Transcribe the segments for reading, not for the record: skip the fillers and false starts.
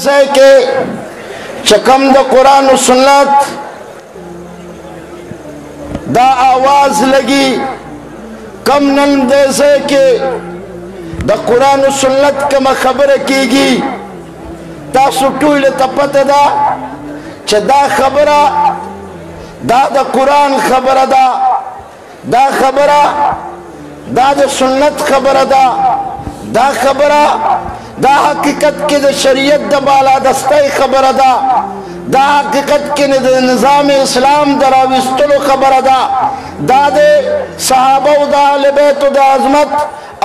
سے کہ چکم دا قرآن و سنت دا آواز لگی کم نن دے سے کہ دا قرآن و سنت کم خبر کی گی تاسو ټول ته پته ده چې دا خبره دا قرآن خبره ده دا خبره دا د سنت خبره ده دا خبره دا حقیقت کې د شریعت د بالادستۍ خبره ده دا حقیقت کې د نظام اسلام د راوستلو خبره ده دا د صحابه او د اهل بیت د عظمت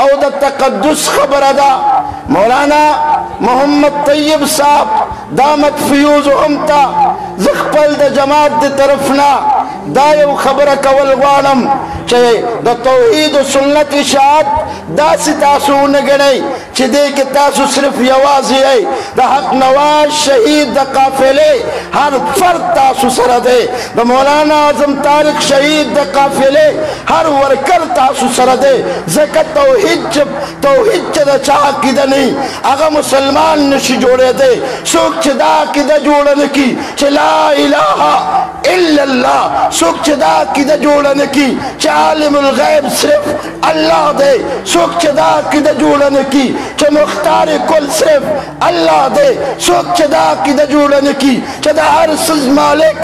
او د تقدس خبره ده مولانا محمد طیب صاحب دامت فیوزهم تا زخپل د جماعت د طرفنا دا یو خبره کول غواړم چې د توحید او سنت اشاعت داسې تاسو ونه ګڼئ چې دې کې تاسو صرف یوازې یئ د حق نواز شهید د قافلې هر فرد تاسو سره دی د مولانا اعظم طارق شهید د قافلې هر ورکر تاسو سره دی ځکه توحید چې د چا عقیده نه هغه مسلمان نشي جوړېدی څوک چې دا عقیده جوړه نه کي چې لا اله الا الله څوک چې دا عقیده جوړه نه کي چې عالم الغیب صرف الله دی څوک چې دا عقیده جوړه نه کي چې مختار کل صرف الله دی څوک چې دا عقیده جوړه نه کي چې د هر څه مالک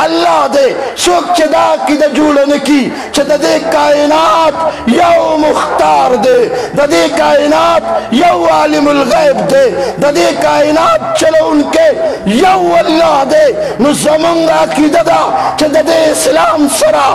اللہ دے څوک چې دا عقیده جوړه نه کي چې د دې کائنات یو مختار دے د دې کائنات یو عالم الغیب دے د دې کائنات چلونکے یو اللہ دے نو زمونږ عقیده ده چې د دې اسلام سره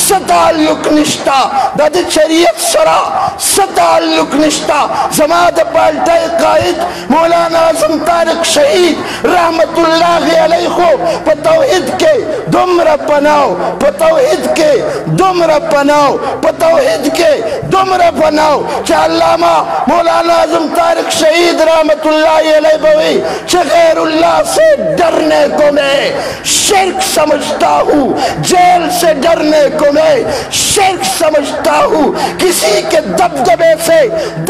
څه تعلق نشته د دې شریعت سره څه تعلق نشته زما د پالټۍ قائد مولانا اعظم طارق شهید رحمت الله علیه خو په توحید کې دمرا پناو پا توحید کے دمرا پناو پا توحید کے دمرا پناو چا علامہ مولانا اعظم طارق شہید رحمت اللہ علیہ بوئی چا غیر اللہ سے ڈرنے کو میں شرک سمجھتا ہوں جیل سے ڈرنے کو میں شرک سمجھتا ہوں کسی کے دبدبے سے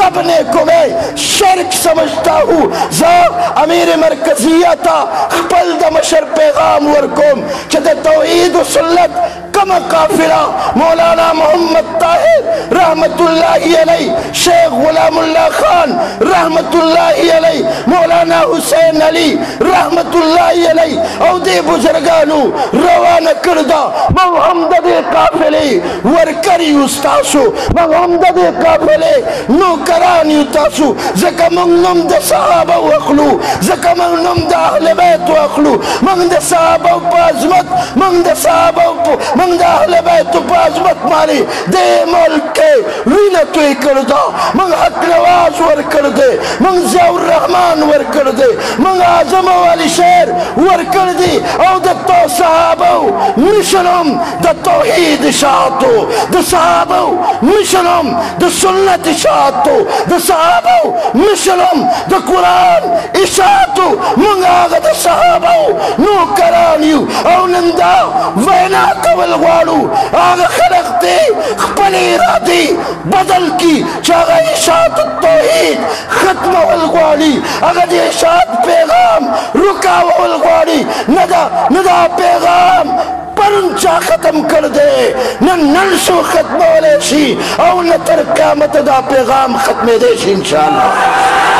دبنے کو میں شرک سمجھتا ہوں امیر مرکزیہ تا خپل دا مشر پیغام ورکوم چا دا توحید و سنت کم قافلہ مولانا محمد طاہر رحمت اللہ علیہ شیخ غلام اللہ خان رحمت اللہ علیہ مولانا حسین علی رحمت اللہ علیہ او دے بزرگانو روانہ کردہ محمد دے قافلے ورکری استاسو محمد دے قافلے نوکرانی استاسو زکا منگنم دا صحابہ و اخلو زکا منگنم دا اہل بیت و اخلو منگ دا صحابہ و پازمت منگ دا صحابہ منگ دا اہل بیت و پازمت ماری دے ملک کے وینتوی کردہ منگ حق نواز ور کردے منگ ضیاء الرحمن ور کردے منگ اعظم والی شہر ور کردی او دا تو صحابہ مشنم دا توحید اشاعتو دا صحابہ مشنم دا سنت اشاعتو دا صحابہ مشنم دا قرآن اشاعتو منگ آگا دا صحابہ نوکرانیو او نندا وینا قبل غوارو آگا خلق دے خپل ارادی بدل کی چاگا اشاعت التوحید ختم والغواری آگا دے اشاعت پیغام رکا والغواری ندا پیغام پرنچا ختم کر دے ننسو ختم والیشی او نتر قیامت دا پیغام ختم دیشی انشاءاللہ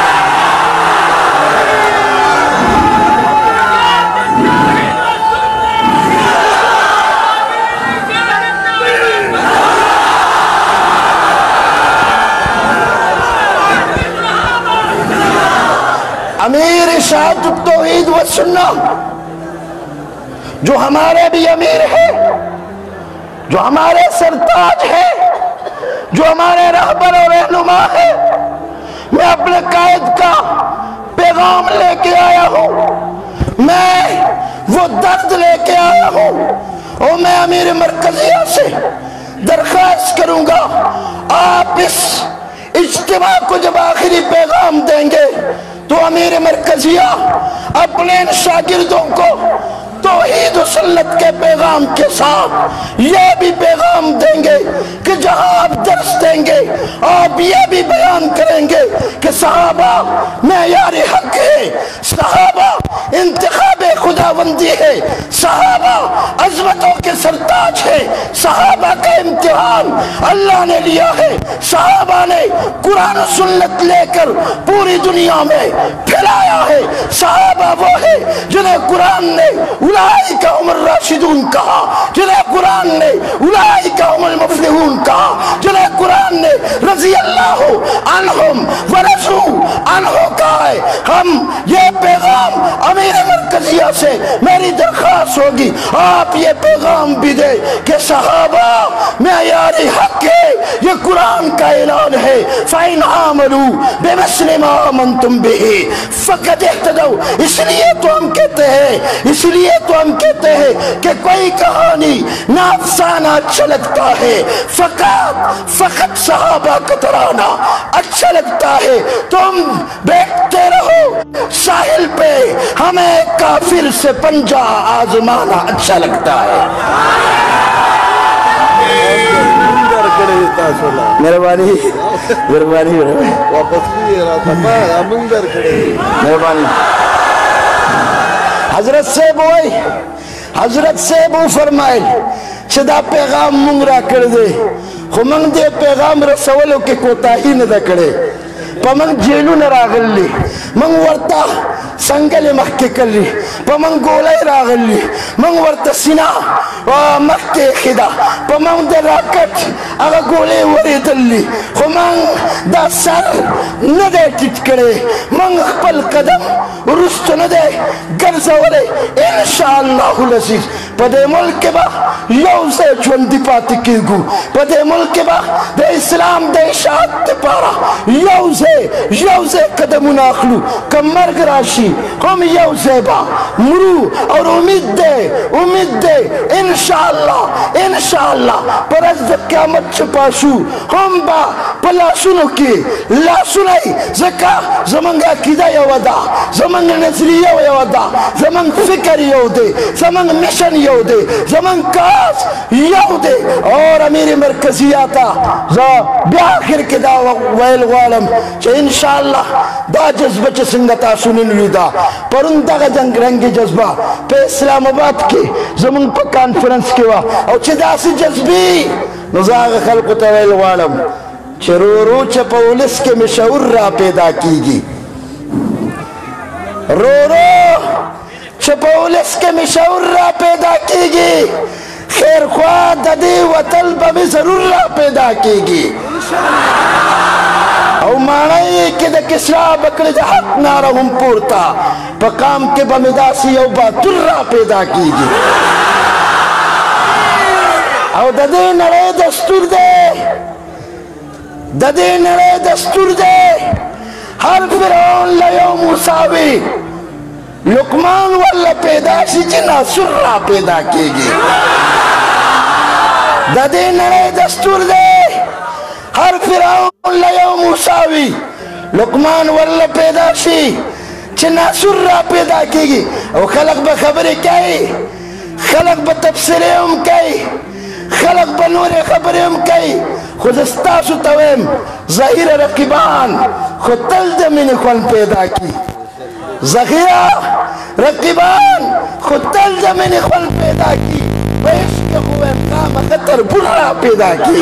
امیر اشاعت التوحید و سنت جو ہمارے بھی امیر ہیں جو ہمارے سرتاج ہیں جو ہمارے رہبر اور رہنما ہیں میں اپنے قائد کا پیغام لے کے آیا ہوں میں وہ درد لے کے آیا ہوں اور میں امیر مرکزیہ سے درخواست کروں گا آپ اس اجتماع کو جب آخری پیغام دیں گے تو امیر مرکزیہ اپنے ان شاگردوں کو توحید و سنت کے پیغام کے ساتھ یہ بھی پیغام دیں گے کہ جہاں آپ दर्स देंगे। आप ये भी बयान करेंगे कि सहाबा मेयार हक है, सहाबा इंतखाबे खुदाबंदी है, सहाबा अज़मतों के सरताज है, सहाबा का इम्तिहान अल्लाह ने लिया है। सहाबा ने कुरान और सुन्नत लेकर पूरी दुनिया में फैलाया है। सहाबा वो है जिन्हें कुरान ने उलाइका हुमुर राशिदून कहा, जिन्हें कुरान ने उलाइका हुमुल मुफ्लिहून कहा, जिन्हें कुरान ने रज़ी अल्लाह अन्हुम व रज़ू अन्हु कहा है। हम ये पैगाम अमीर मरकजिया से मेरी दरख्वास्त होगी, आप ये पैगाम भी दे कि सहाबा मेयार हक है, ये कुरान का ऐलान है। फ़इन आमलू बिमिस्लि मा आमनतुम बिही फ़क़द इह्तदौ। इसलिए तो हम कहते हैं, इसलिए तो हम कहते हैं कि कोई कहानी ना अफसाना अच्छा लगता है, फ़क़त सहाबा का तराना अच्छा लगता है। तुम बैठते रहो साहिल पे, हमें काफिर से पंजा आजमाना अच्छा लगता है। मेहरबानी मेहरबानी मेहरबानी। हजरत से बोई, हजरत से बो फरमाए सदा पैगाम मुंगरा कर दे, खुमंग दे पैगाम रसवलों के कोताही न दकड़े, पमंग जेलू न रागल्ली, मंग वर्ता संगले मक्के कल्ली, पमंग गोले रागल्ली, मंग वर्ता सिना मक्के खिदा, पमंग दे राकट अगर गोले वरे दल्ली, खुमंग दा सर न दे टिटकड़े, मंग पल कदम रुस्त न दे गर्जवले इंशाअल्लाहुल अज़ीज़। पदे मुल्क के बा यौ से चुंदी पाती कीगु, पदे मुल्क के बा दे इस्लाम दे शात पारा यौ से कदम नाखलू कमर गराशी हम यौ से बा मुरू और उम्मीद दे इंशाअल्लाह इंशाअल्लाह परज क़यामत छपाशु हम बा पला सुनो की ला सुनाई ज़का ज़मंगा किदा यवदा ज़मंग नज़रिया यवदा ज़मंग फिक्र यवदे ज़मंग मिशन यवदे ज़मंग कास यवदे। और अमीर मरकज़ियाता ज़ा ब्याखिर के दा वैल वालम चे इंशाअल्लाह दा जज्बा चे संगता सुनिन लिदा परुंदा का जंग रंगी जज्बा पे इस्लामाबाद के ज़मंग पर कॉन्फ्रेंस के वा और चे दासी जज्बी नज़ाग खल्क़ तवैल वालम चरोरो चपौलिस के मिशौर्रा पैदा कीगी, रो चपौलिस के मिशौर्रा पैदा कीगी, खैर ख्वाह ददी व तलब में जरूर पैदा कीगी। और मानाई के द किसरा बकरे हक नारा हम पूरता पकाम के बमिदासी और बातुर्रा पैदा कीगी। और ददे नरे दस्तूर दे हर फिरौन लयो मुसावी लुकमान वाला पैदाशी जिना सुर्रा पैदा कीगी। ददे नरे दस्तूर दे हर फिरौन लयो मुसावी लुकमान वाला पैदाशी जिना सुर्रा पैदा कीगी। और खलक बखबरे क्या खलक बतफसीरे कई खलक बनूरे खबरे कई खुदस्ता सुतवेम ज़हीर रकीबान खुद तल जमीन खुन पैदा की ज़हीरा रकीबान खुद तल जमीन खुन पैदा की वैश्क हुए काम खतर बुरा पैदा की।